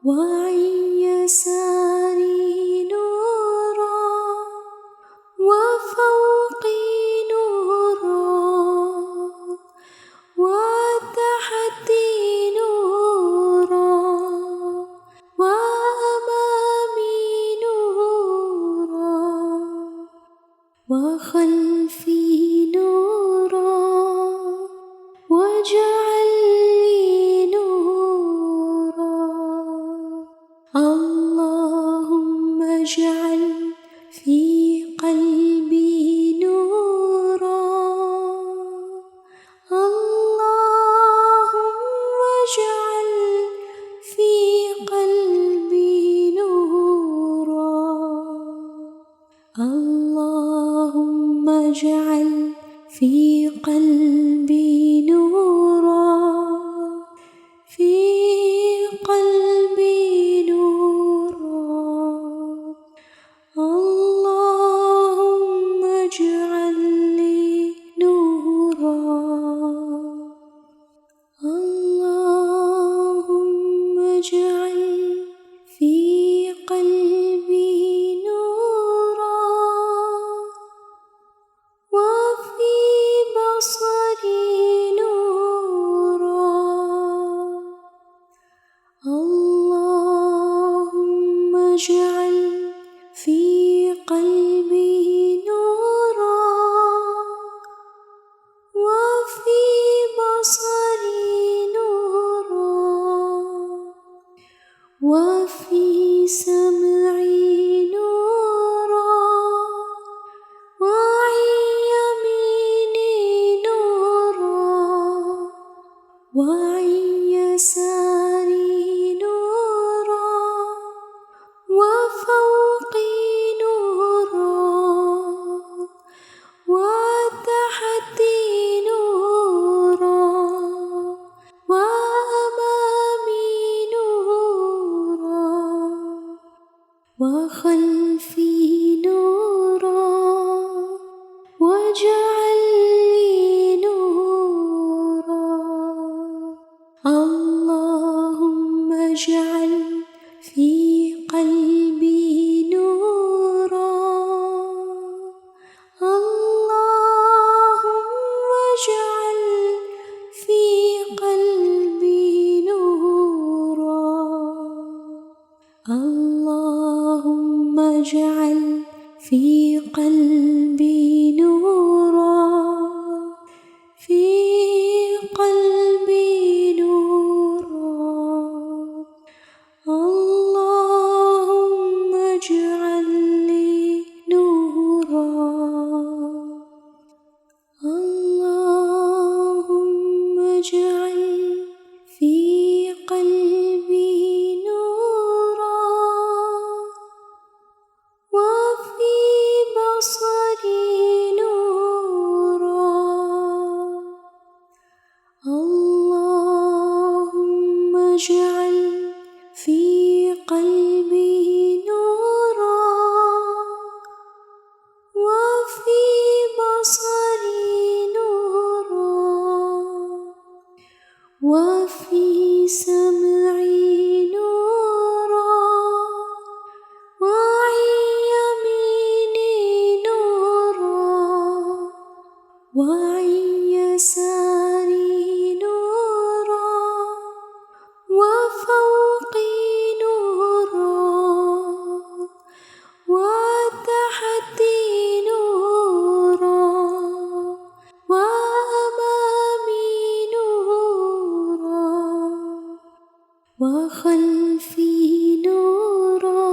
وعن يساري نورا وفوقي نورا وتحتي نورا وأمامي نورا وخلفي نورا واجعل لي نورا اللهم اجعل في قلبي نورا اللهم اجعل في قلبي نورا اللهم اجعل في قلبي نورا في قلبي نورا اللهم اجعل لي نورا اللهم اجعل في قلبي نورا وفي بصري نورا اللهم اجعل في قلبي نورا وفي بصري نورا وفي سمعي نورا وعن يميني نورا وعن يساري نورا وفوقي نورا وتحتي نورا وأمامي نورا وخلفي نورا واجعل لي نورا اللهم اجعل في قلبي نورا اللهم اجعل في قلبي نورا اللهم اجعل في قلبي نورا في قلبي نورا اللهم اجعل لي نورا اللهم اجعل في قلبي نورا وفي بصري نورا اللهم اجعل في قلبي نورا وفي بصري نورا وفي سمعي نورا وعن يميني نورا وعن يساري نورا وفوقي نورا وتحتي نورا وأمامي نورا وخلفي نورا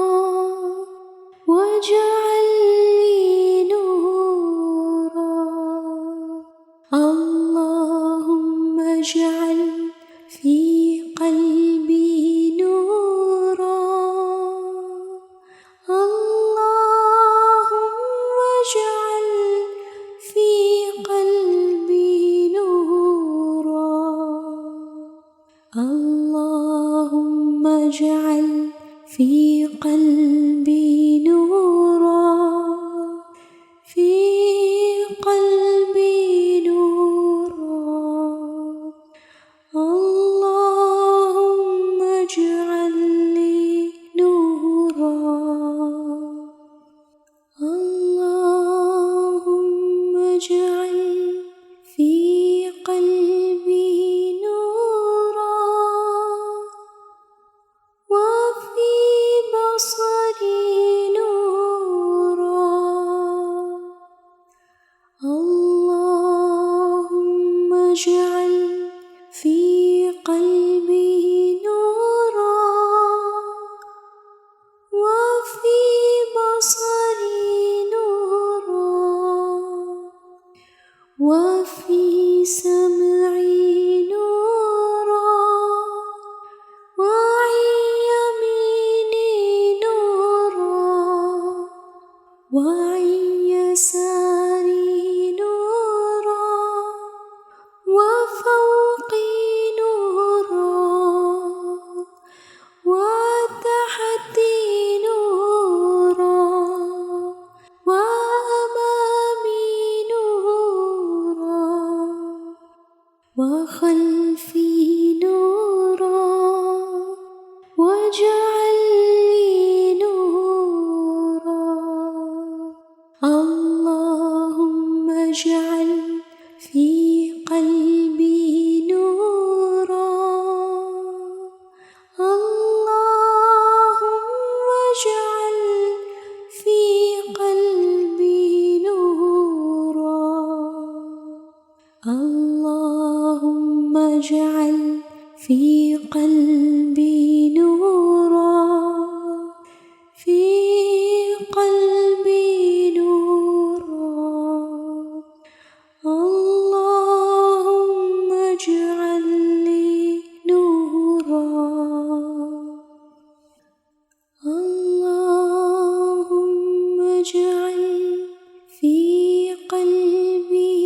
واجعل لي نورا اللهم اجعل في قلبي نورا اللهم اجعل في قلبي نورا اللهم اجعل في قلبي نورا في قلبي نورا اللهم اجعل لي واجعل لي نورا. اللهم اجعل في قلبي نورا. اللهم اجعل في قلبي نورا. اللهم اجعل في قلبي نورا. في قلبي نورا. اللهم اجعل لي نورا. اللهم اجعل في قلبي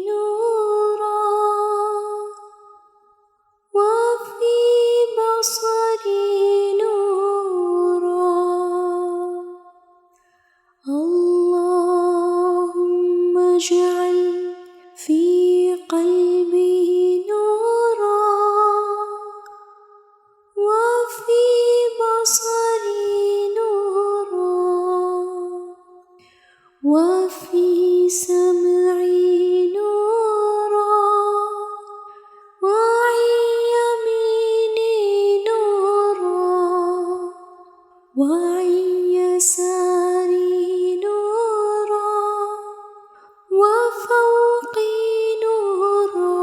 نورا وفي بصري نورا. اللهم اجعل في قلبي نورا وفي بصري نورا وفي سمعي نورا وعن يميني نورا وعن يساري نورا وفوقي نورا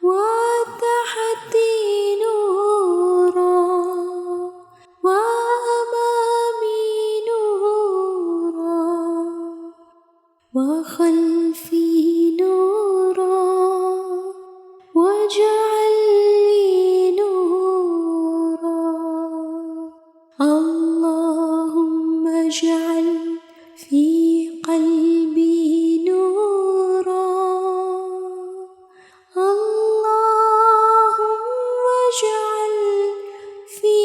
وتحتي نورا وأمامي نورا وخلفي نورا. واجعل لي نورا. اللهم اجعل في قلبي نورا. اللهم اجعل في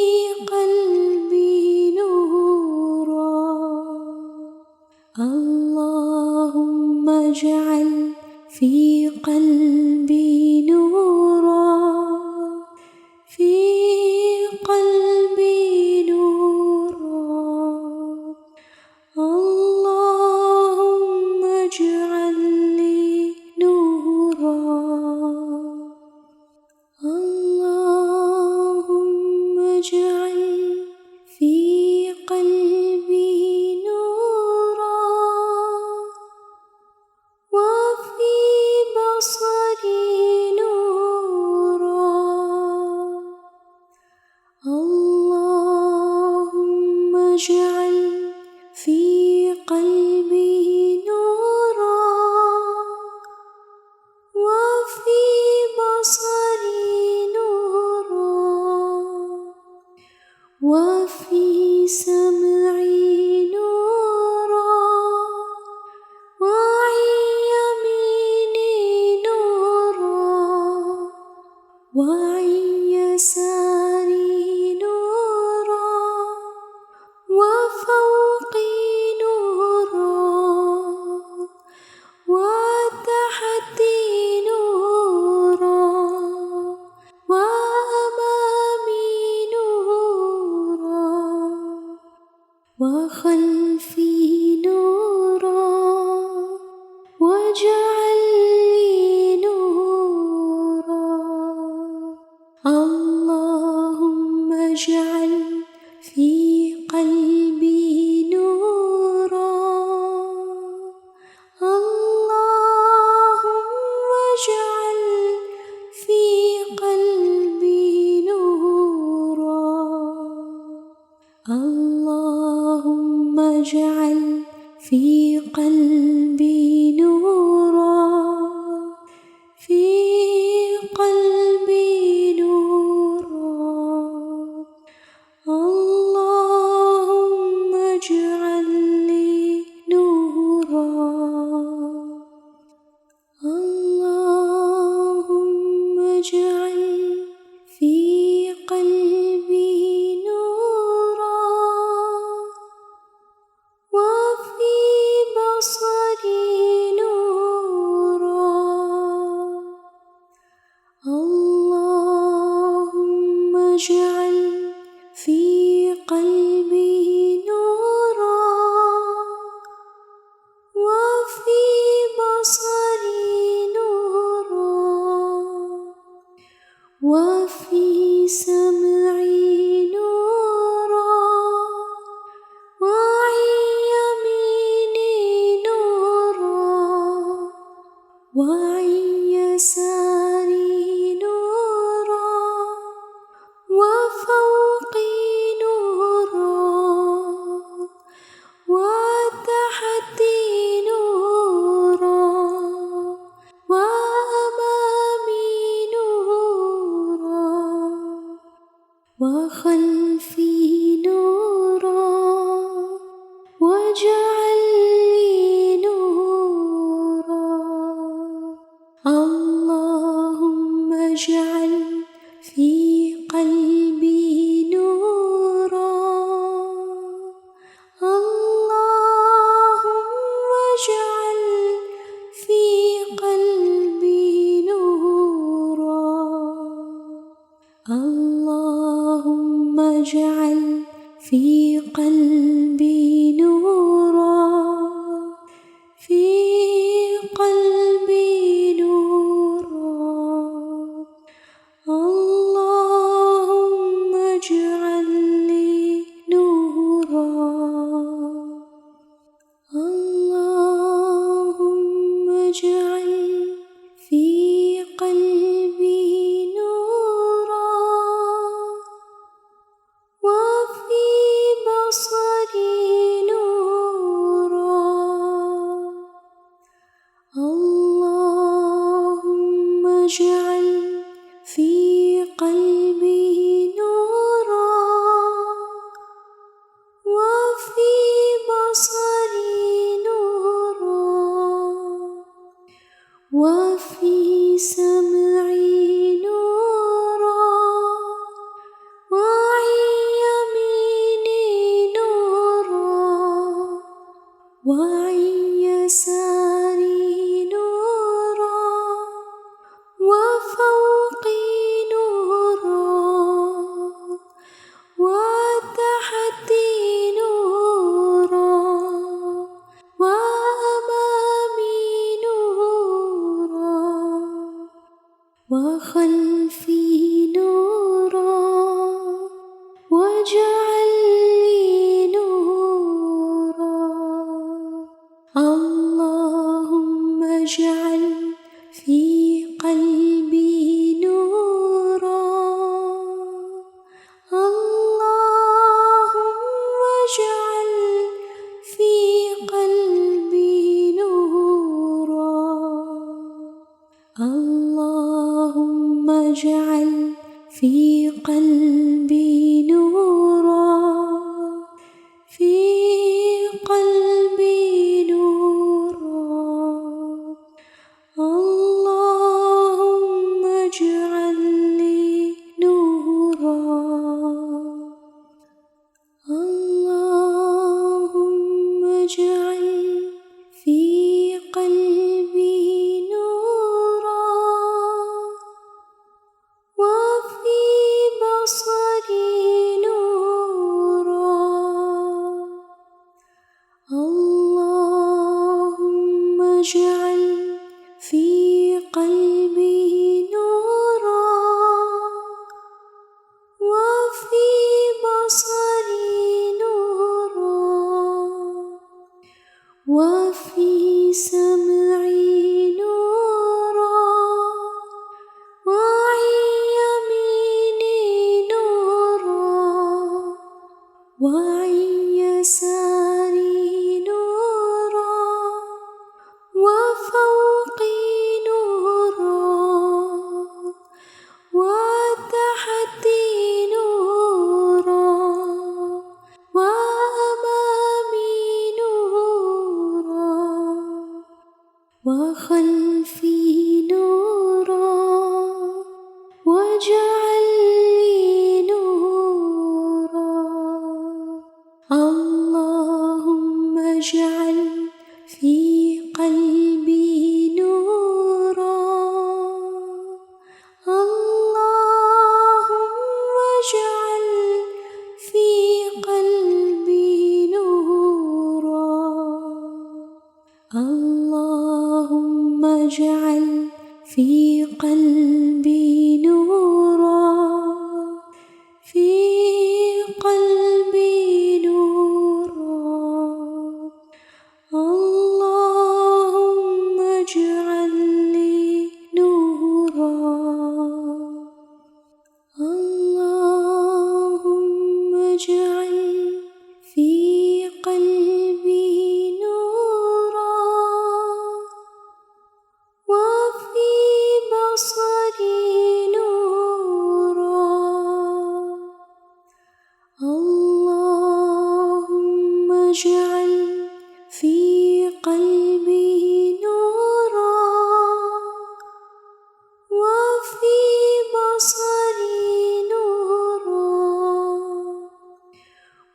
قلبي نورا. اللهم اجعل في قلبي نورا. في قلبي نورا. اللهم اجعل لي نورا. اللهم اجعل في قلبي نورا وفي بصري نورا. اللهم اجعل في قلبي نورا وفي بصري نورا وفي سمعي نورا وعن يميني نورا وعن يساري نورا وفوقي نورا وتحتي نورا وأمامي نورا وخلفي نورا. واجعل لي نورا. اللهم اجعل في قلبي نورا. اللهم اجعل في قلبي نورا. اللهم اجعل في قلبي نورا. في قلبي نورا. اللهم اجعل لي نورا. اللهم اجعل في قلبي نورا وفي بصري اجعل في قلبي نورا وفي بصري نورا وفي سمعي نورا وعن يميني نورا وعن يساري نورا وفوقي نورا وتحتي نورا وأمامي نورا وخلفي نورا واجعل لي نورا اللهم اجعل في قلبي نورا اللهم اجعل في قلبي نورا اللهم اجعل في قلبي نورا في قلبي نورا اللهم اجعل لي نورا اللهم اجعل في قلبي نورا وفي بصري نورا اللهم اجعل في قلبي نورا وفي بصري نورا وفي سمعي نورا وعن يميني نورا وعن يساري نورا وفوقي نورا وتحتي نورا وأمامي نورا وخلفي نورا واجعل لي نورا اللهم اجعل في قلبي نورا اللهم اجعل في قلبي نورا اللهم اجعل في قلبي نورا في قلبي نورا اللهم اجعل لي نورا اللهم اجعل في قلبي نورا وفي بصري نورا اللهم اجعل في قلبي نورا وفي بصري نورا وفي سمعي نورا وعن يميني نورا وعن يساري نورا وفوقي نورا وتحتي نورا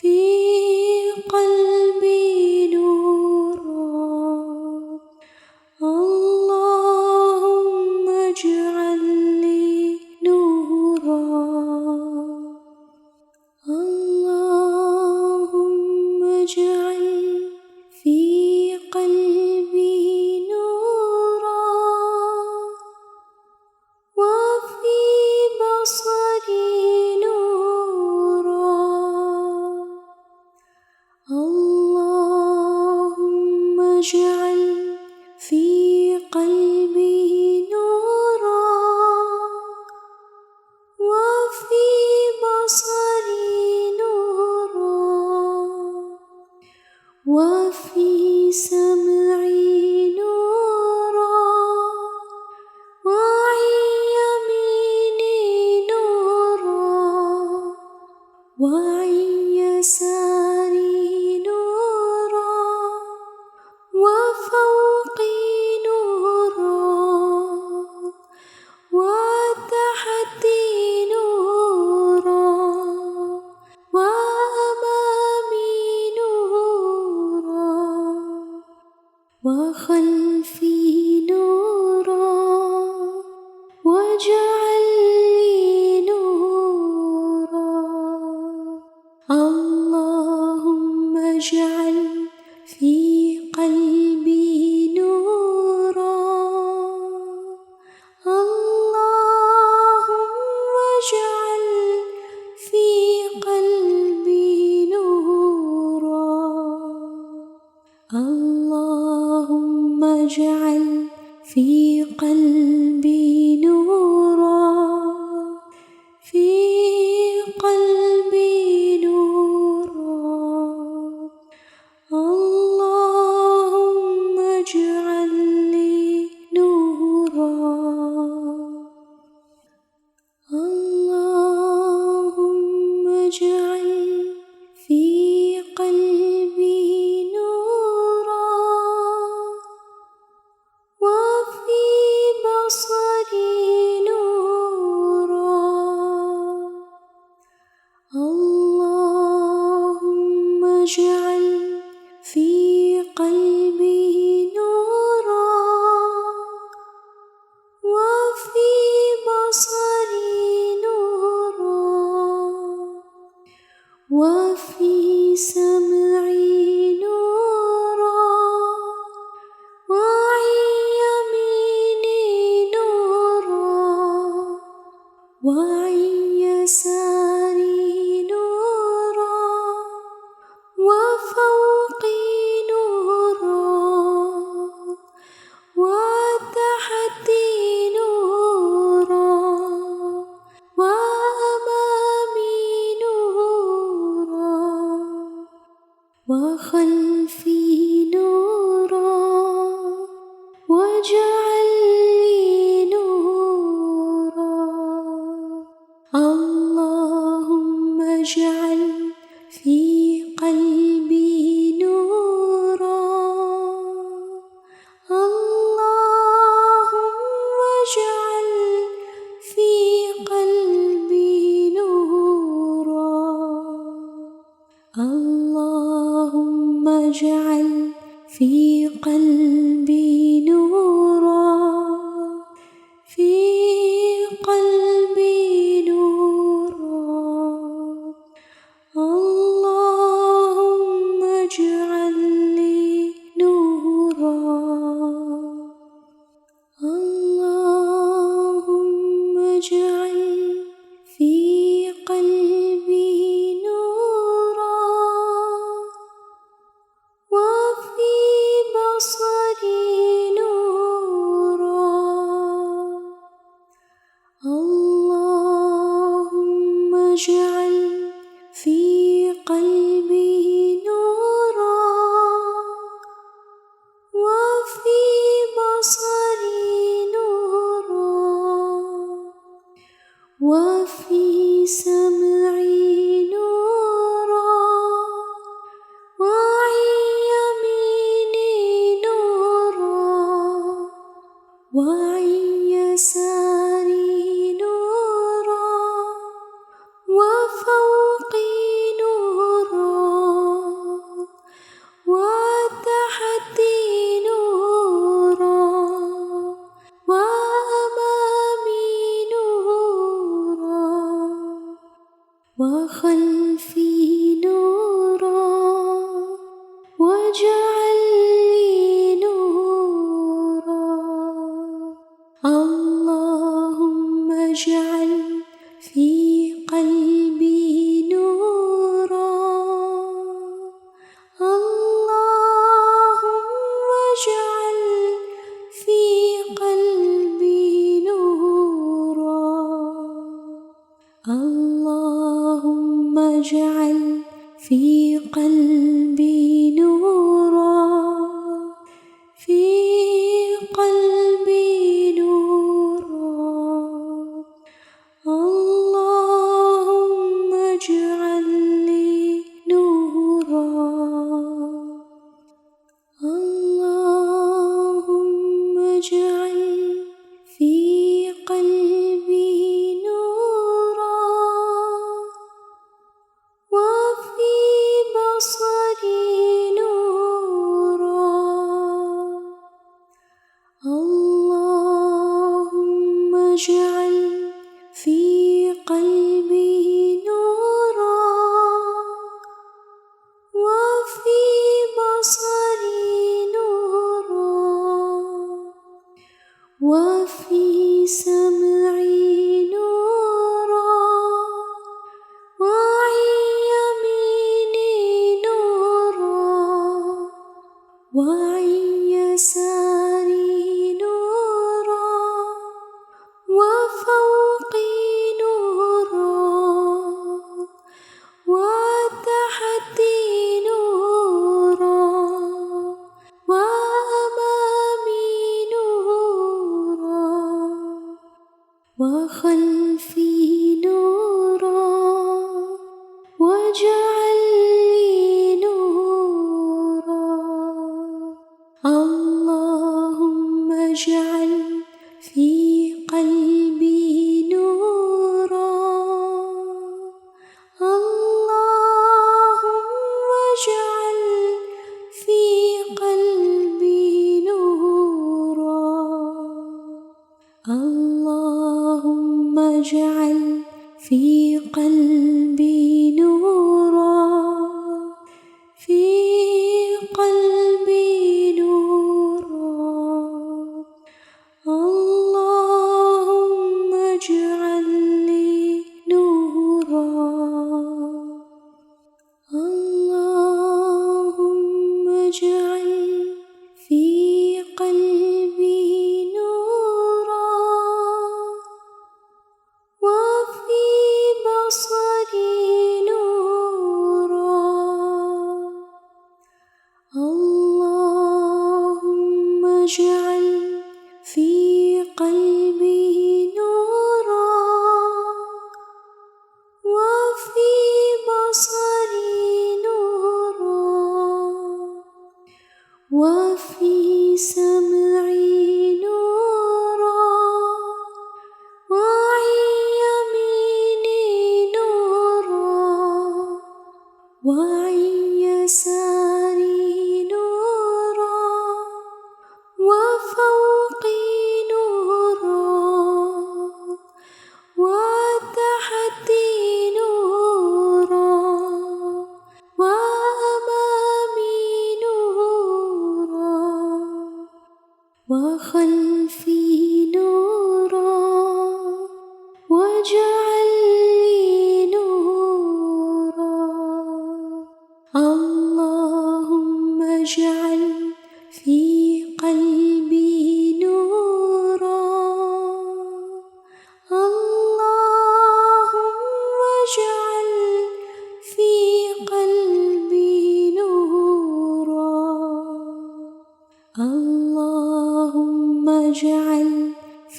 في قلبي نورا اللهم اجعل لي نورا اللهم اجعل في قلبي نورا وفي بصري نورا اللهم اجعل في قلبي نورا وفي بصري نورا وفي سمعي نورا وعن يميني نورا وعن يساري نورا وفوقي نورا وتحتي نورا وأمامي نورا وخلفي نورا واجعل لي نورا اللهم اجعل في قلبي نورا اللهم اجعل في قلبي نورا اللهم اجعل في قلبي نورا وعن يساري نورا وفوقي نورا وتحتي نورا وأمامي نورا وخلفي نورا واجعل لي نورا اللهم اجعل في قلبي نورا اللهم اجعل في قلبي نورا اللهم اجعل في قلبي نورا في قلبي نورا اللهم اجعل لي نورا اللهم اجعل في قلبي نورا وفي بصري نورا اللهم اجعل في قلبي نورا وفي بصري نورا وفي سمعي نورا وعن يميني نورا وعن يساري نورا وفوقي نورا وتحتي نورا وأمامي نورا وخلفي نورا واجعل لي نورا اللهم اجعل في قلبي نورا اللهم اجعل في قلبي نورا اللهم اجعل في قلبي نورا في قلبي نورا اللهم اجعل لي نورا اللهم اجعل في قلبي نورا وفي بصري نورا اللهم اجعل في قلبي نورا وفي بصري نورا وفي سمعي نورا وعن يميني نورا وعن يساري نورا وفوقي نورا وتحتي نورا وأمامي نورا وخلفي نورا واجعل لي نورا اللهم اجعل في قلبي نورا اللهم اجعل في قلبي نورا اللهم اجعل في قلبي نورا في قلبي نورا اللهم اجعل لي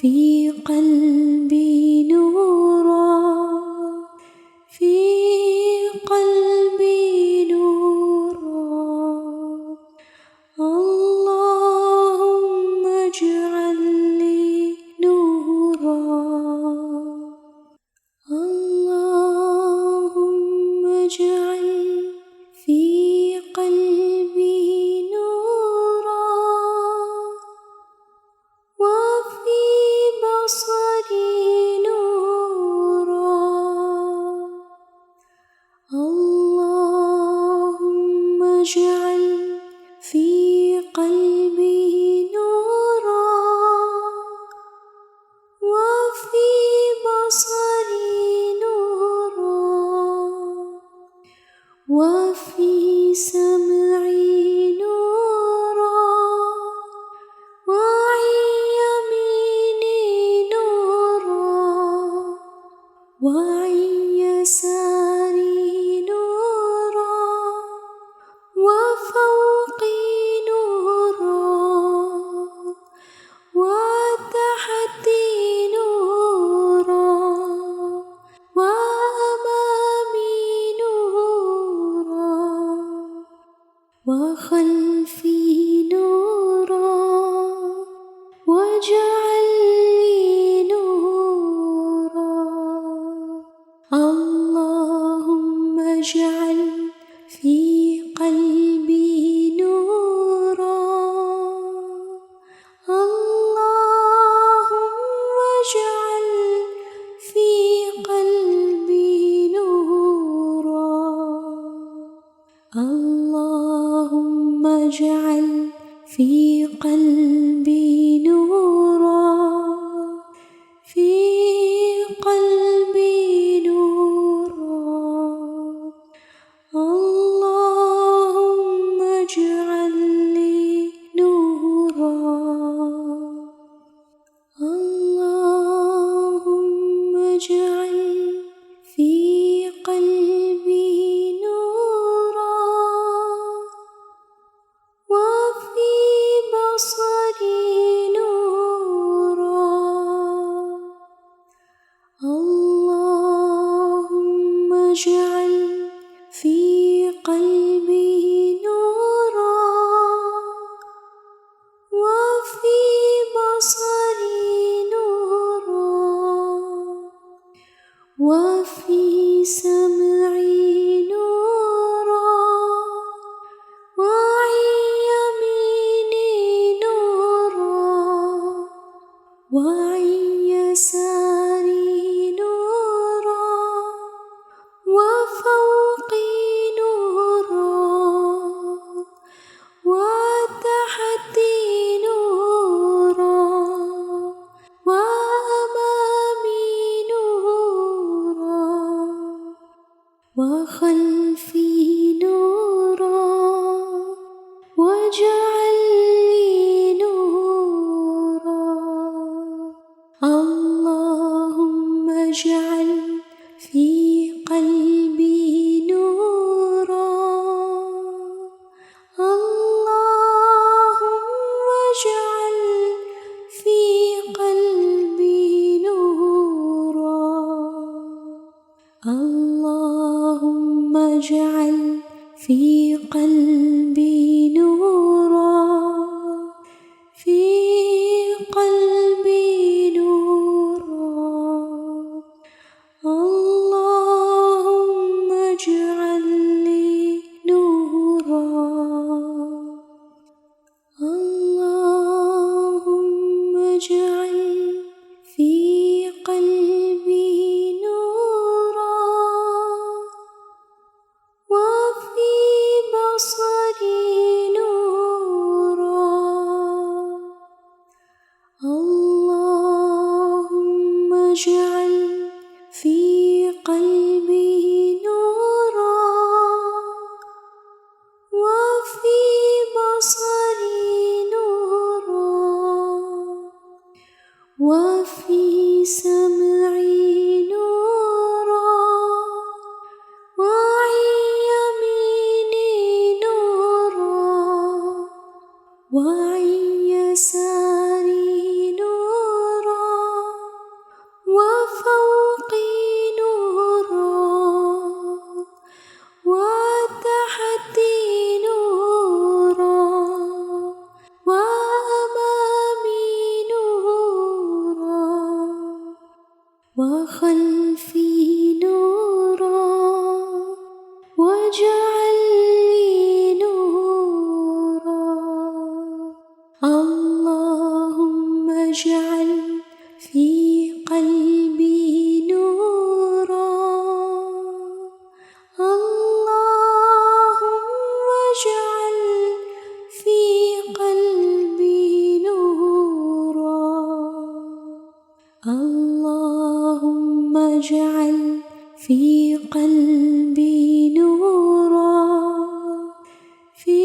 في قلبي نورا، في قلبي نورا. اللهم اجعل لي نورا، اللهم اجعل في قلبي نورا، وفي بصري نورا. اللهم اجعل في قلبي نورا، وفي بصري نورا، وفي سمعي نورا، وعن يميني نورا، وعن يساري نورا، وفوقي نورا، وتحتي نورا، وأمامي نورا، وخلفي نورا، واجعل لي نورا. اللهم اجعل في قلبي نورا، اللهم اجعل في قلبي نورا، اللهم اجعل في قلبي نورا، في قلبي نورا. اللهم اجعل لي نورا، اللهم اجعل في قلبي نورا، وفي بصري نورا. اللهم اجعل في قلبي نورا، وفي بصري نورا، وفي سمعي نورا، وعن يميني نورا، وعن يساري نورا، وفوقي نورا، وتحتي نورا، وأمامي نورا، وخلفي نورا، واجعل لي نورا. اللهم اجعل في قلبي نورا، اللهم اجعل في قلبي نورا، اللهم اجعل في قلبي نورا، في قلبي نورا. اللهم اجعل لي نورا، اللهم اجعل في قلبي نورا، وفي بصري نورا. اللهم اجعل في قلبي نورا، وفي بصري نورا، وفي سمعي نورا، وعن يميني نورا، وعن يساري نورا، وخلفي نورا واجعل لي نورا اللهم اجعل في قلبي نورا اللهم اجعل في قلبي نورا اللهم اجعل في قلبي نورا في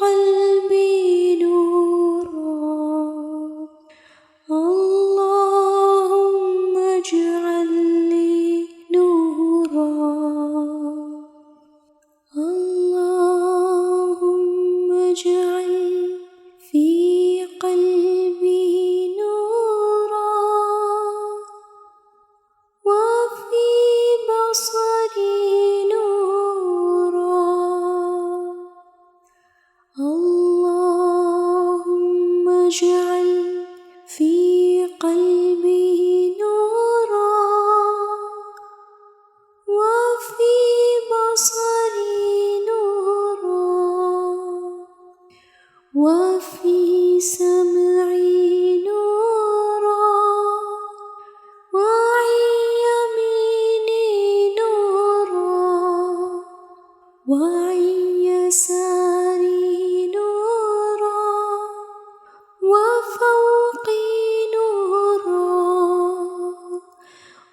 قلبي نورا اللهم اجعل لي نورا اللهم اجعل في قلبي نورا وفي بصري نورا اللهم اجعل في قلبي نورا وفي بصري نورا وفي سمعي نورا وعن يميني نورا وعن يساري نورا وفوقي نورا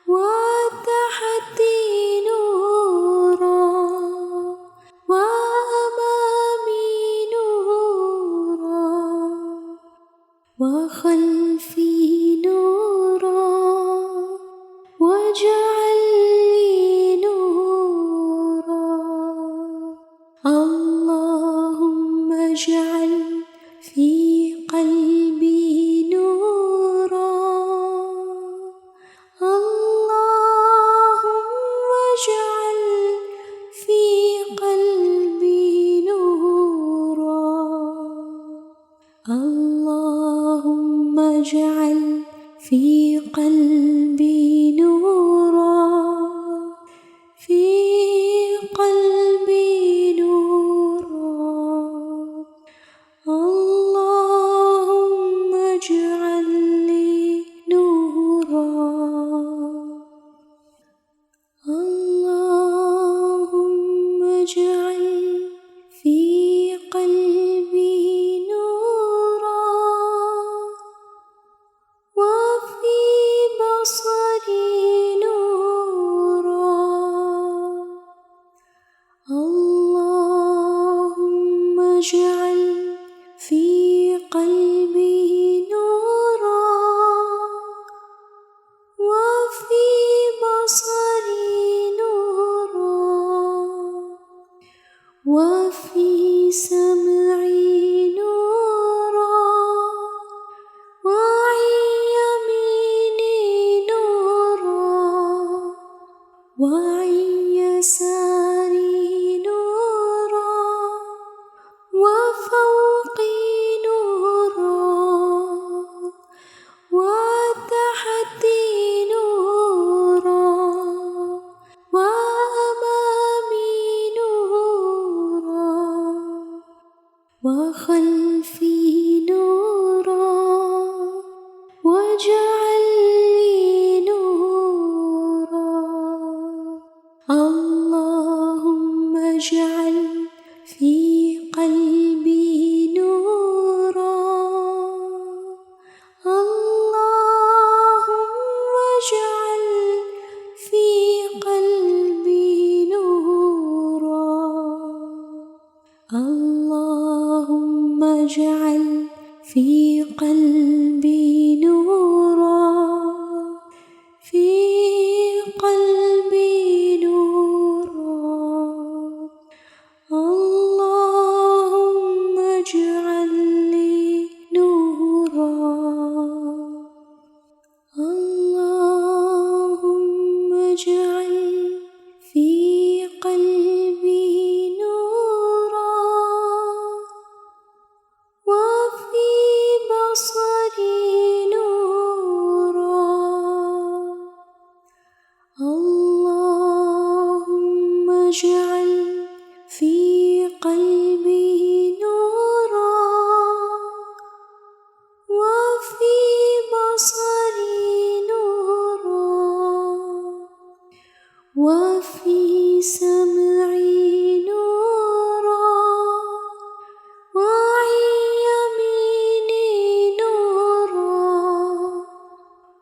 وتحتي نورا وأمامي نورا وخلفي نورا واجعل لي نورا اللهم اجعل في قلبي نورا اللهم اجعل في قلبي نورا اللهم اجعل في قلبي نورا في قلبي نورا اللهم اجعل لي نورا اللهم اجعل في قلبي نورا وفي بصري نورا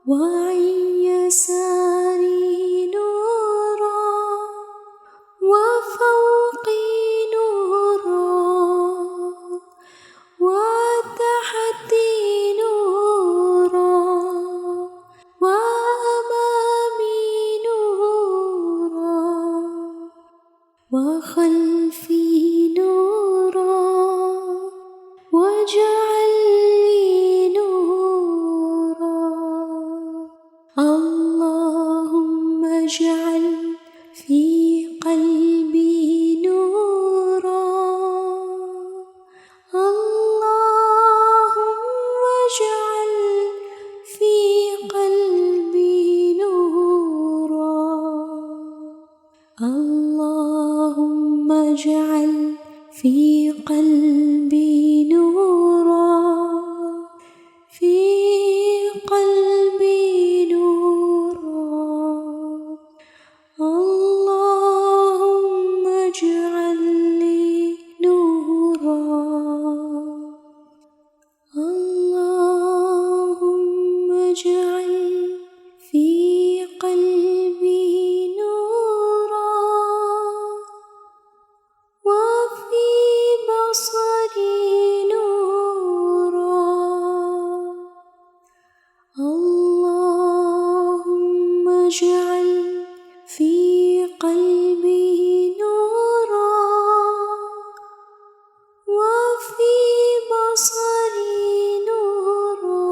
وعن يساري نورا وفوقي نورا وتحتي نورا وأمامي نورا وخلفي نورا واجعل لي نورا اللهم اجعل في قلبي نورا اللهم اجعل في قلبي نورا اللهم اجعل في قلبي نورا في قلبي نورا اللهم اجعل لي نورا اللهم اجعل في قلبي نورا وفي بصري نورا اللهم اجعل في قلبي نورا وفي بصري نورا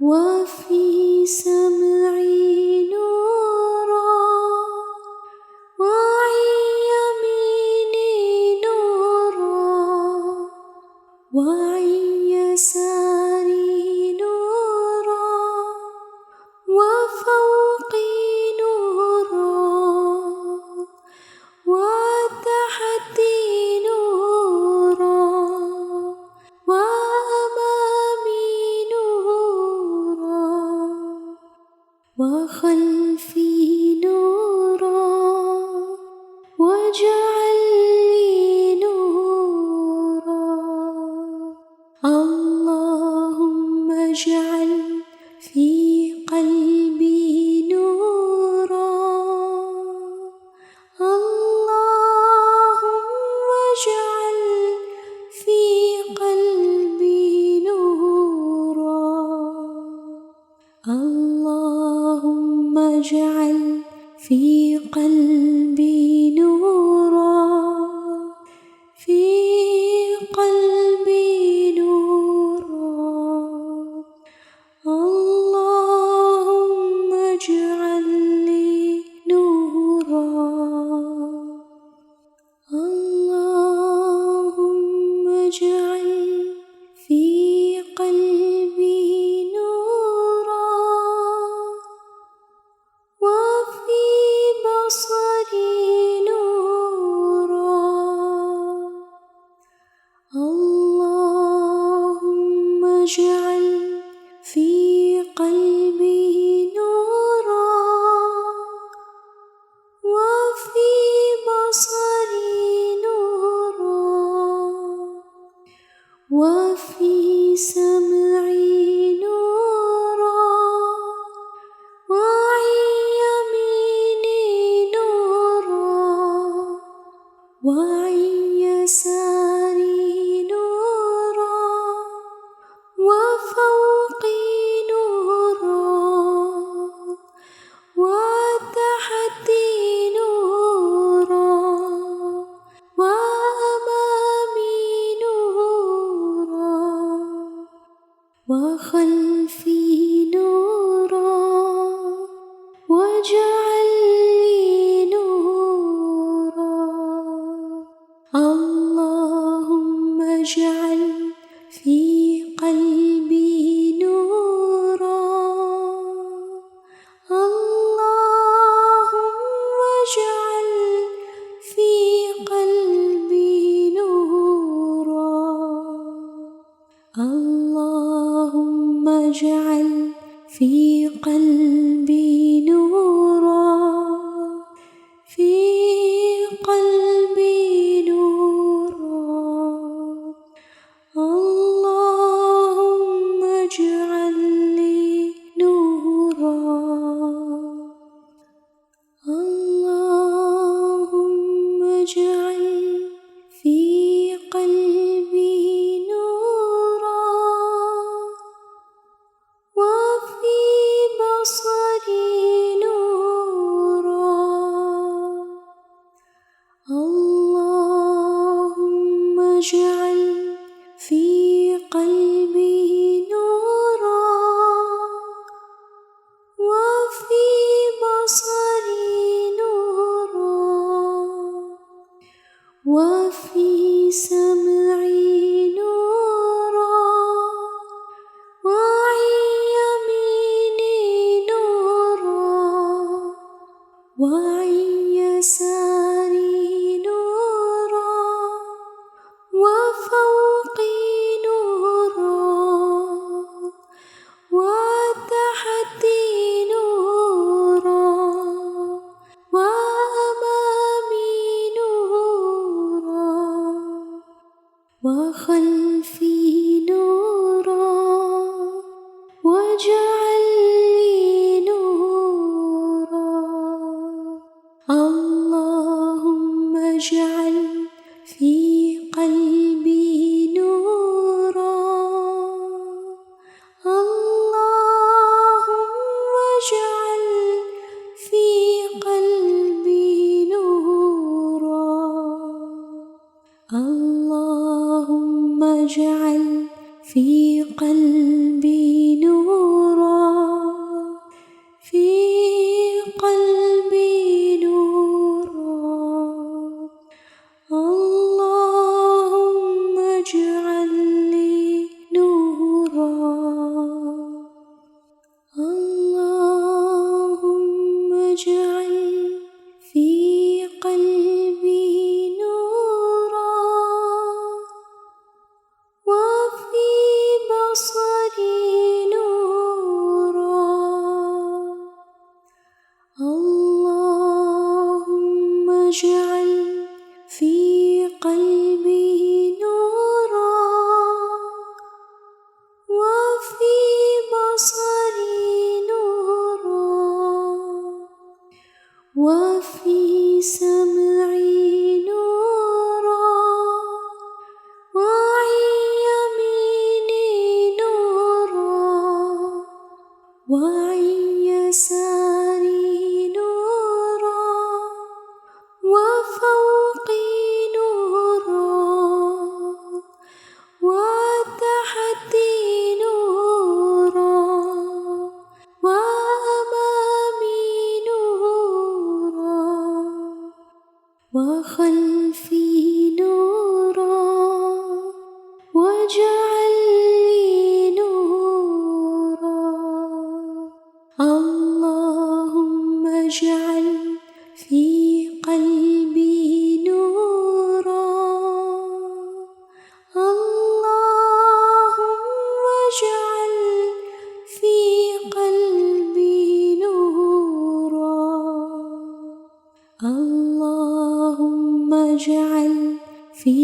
وفي سمعي نورا وعن يميني نورا وعن يساري نورا وفوقي نورا وتحتي نورا وأمامي نورا وخلفي نورا واجعل لي نورا اللهم اجعل في قلبي نورا اللهم اجعل في قلبي نورا اللهم اجعل في قلبي نورا في قلبي نورا اللهم اجعل لي نورا اللهم اجعل في قلبي نورا وفي بصري نورا اللهم اجعل في قلبي نورا وفي بصري نورا وفي سمعي نورا وعن يميني نورا وعن يساري نورا وفوقي نورا وتحتي نورا وأمامي نورا وخلفي نورا واجعل لي نورا اللهم اجعل في قلبي نورا اللهم اجعل في قلبي نورا اللهم اجعل في قلبي نورا في قلبي نورا اللهم اجعل لي واجعل لي نورا. اللهم اجعل في قلبي نورا. اللهم اجعل في قلبي نورا. اللهم اجعل في قلبي نورا. في قلبي نورا. اللهم اجعل لي نورا. اللهم اجعل في قلبي نورا وفي بصري نورا. اللهم اجعل في قلبي نورا وفي بصري نورا وفي سمعي نورا وعن يميني نورا وعن يساري نورا وفوقي نورا وتحتي نورا وأمامي نورا وخلفي نورا. واجعل لي نورا. اللهم اجعل في قلبي نورا. اللهم اجعل في قلبي نورا. اللهم اجعل في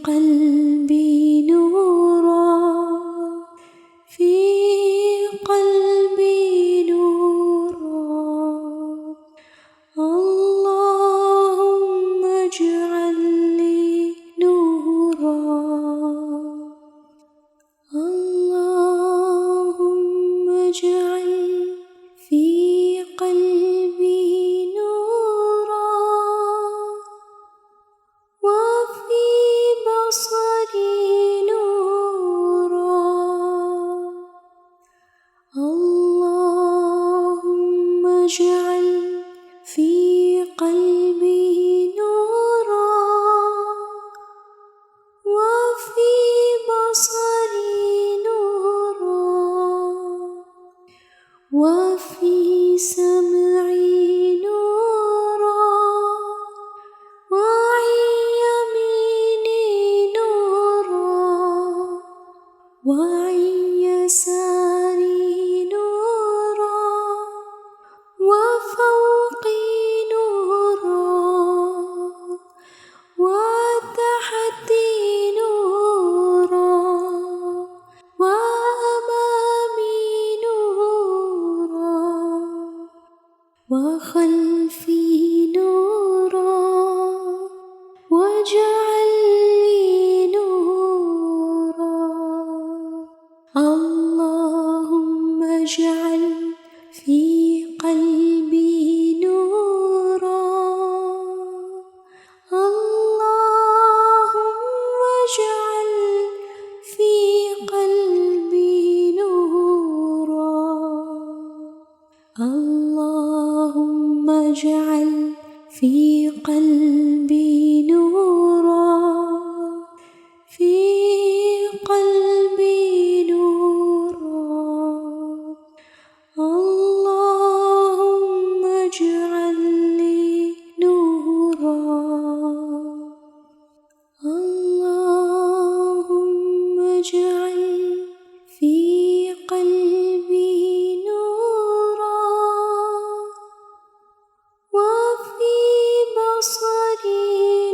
قلبي نورا. في قلبي نورا. اللهم اجعل لي نورا. اللهم اجعل في قلبي نورا وفي بصري نورا. اللهم اجعل في قلبي نورا وفي بصري نورا وفي سمعي نورا وعن يميني نورا وعن يساري نورا وفوقي نورا وتحتي نورا وأمامي نورا وخلفي نورا. واجعل لي نورا. اللهم اجعل في قلبي نورا. اللهم اجعل في قلبي نورا. اللهم اجعل في قلبي نورا. في قلبي نورا. اللهم اجعل لي نورا. اللهم اجعل في قلبي نورا وفي بصري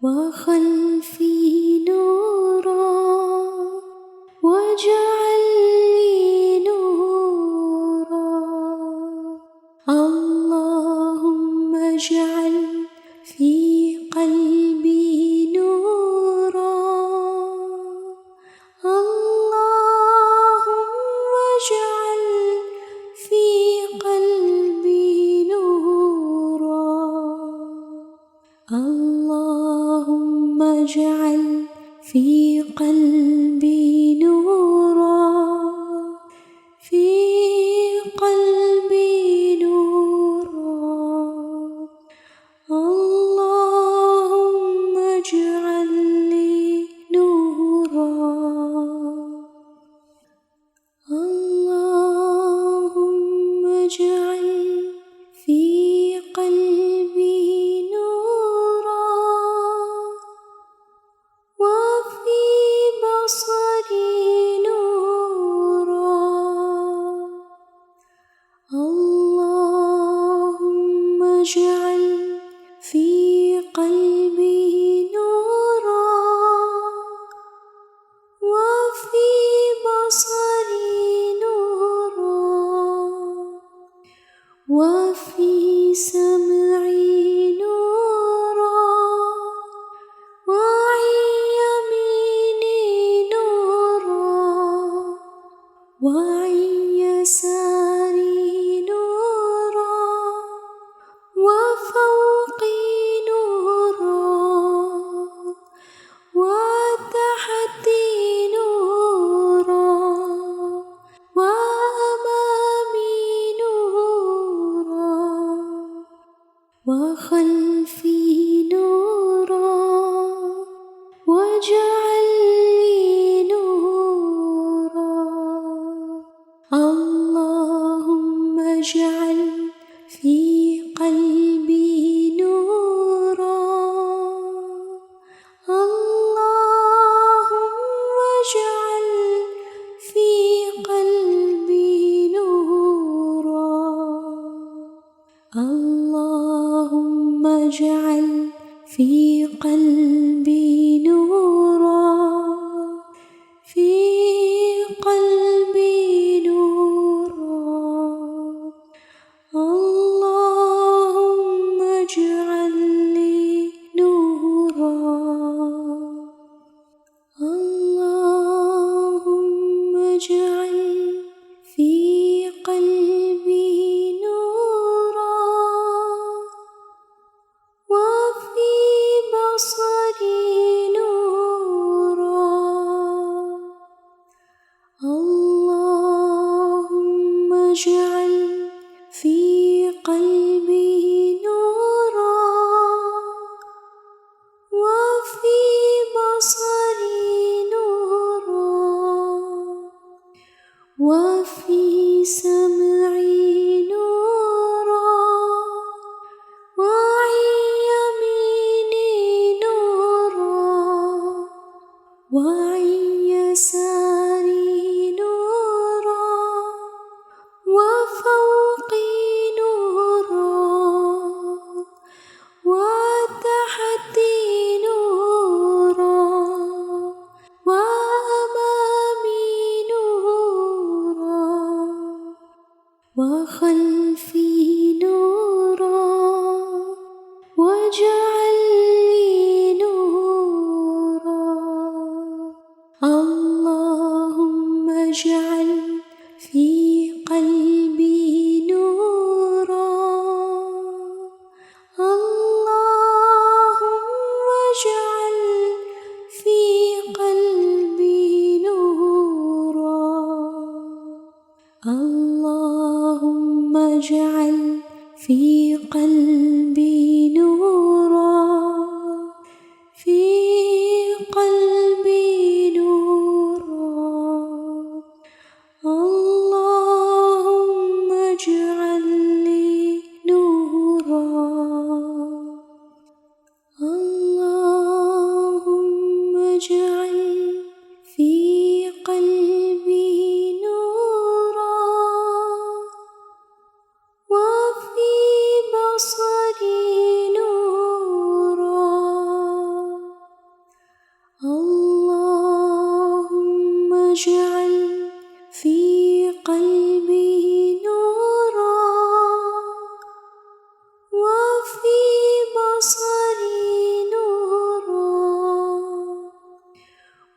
وخلفي نورا واجعل لي نورا اللهم اجعل في قلبي نورا اللهم اجعل في قلبي نورا اللهم اجعل في قلبي نورا في قلبي نورا اللهم اجعل لي نورا اللهم اجعل في قلبي نورا وفي بصري نورا اللهم اجعل في قلبي نورا وفي بصري نورا وفي سمعي نورا وعن يميني نورا وعن يساري نورا وفوقي نورا وتحتي نورا وأمامي نورا وخلفي نورا واجعل لي نورا اللهم اجعل في قلبي نورا اللهم اجعل في قلبي نورا اللهم اجعل في قلبي نورا في قلبي نورا اللهم اجعل لي نورا اللهم اجعل في قلبي نورا وفي بصري نورا اللهم اجعل في قلبي نورا وفي بصري نورا وفي سمعي نورا وعن يميني نورا وعن يساري نورا وفوقي نورا وتحتي نورا وأمامي نورا وخلفي نورا واجعل لي نورا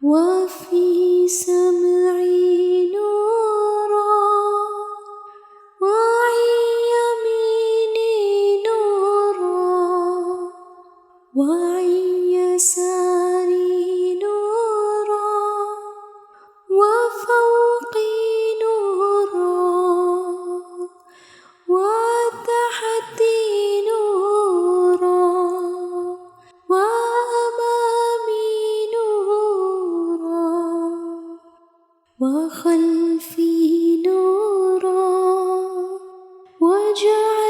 وفي سمعي نورا وعن يميني نورا وعن يساري نورا وفوقي نورا وتحتي نورا وأمامي نورا وخلفي نورا وجعل